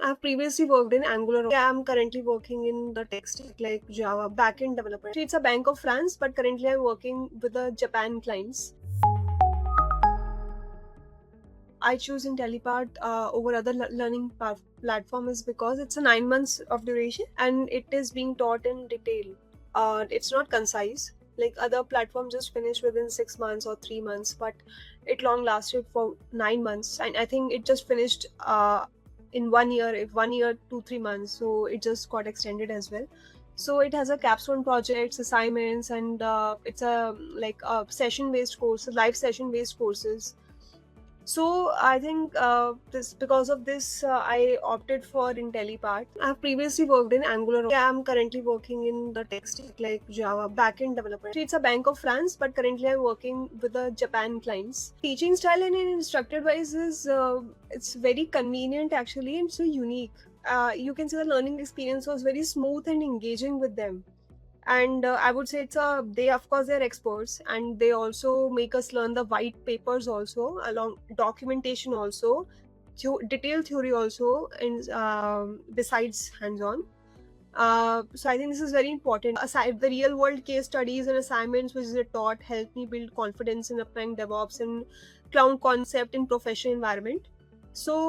I've previously worked in Angular. I'm currently working in the tech stack like Java, backend developer. It's a Bank of France, but currently I'm working with the Japan clients. I choose IntelliPart over other learning platform is because it's a 9 months of duration and it is being taught in detail. It's not concise. Like other platforms just finish within 6 months or 3 months, but it long lasted for 9 months, and I think it just finished in 1 year, if 1 year, 2-3 months. So it just got extended as well. So it has a capstone projects, assignments, and it's a like a session based course, live session based courses. So I think this because of this I opted for IntelliPart. I've previously worked in Angular. I'm currently working in the tech stack like Java, backend developer. It's a Bank of France, but currently I'm working with the Japan clients. Teaching style and instructor wise is it's very convenient actually and so unique. You can see the learning experience was very smooth and engaging with them, and I would say it's a they of course they're experts, and they also make us learn the white papers also, along documentation also, detailed theory also, and besides hands-on. So I think this is very important. Aside the real world case studies and assignments which are taught help me build confidence in applying DevOps and cloud concept in professional environment. So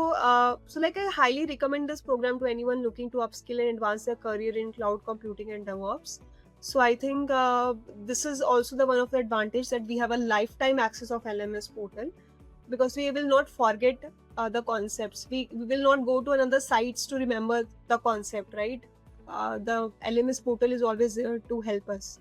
like I highly recommend this program to anyone looking to upskill and advance their career in cloud computing and DevOps. So I think this is also the one of the advantage that we have a lifetime access of LMS portal, because we will not forget the concepts. We will not go to another sites to remember the concept, right? The LMS portal is always there to help us.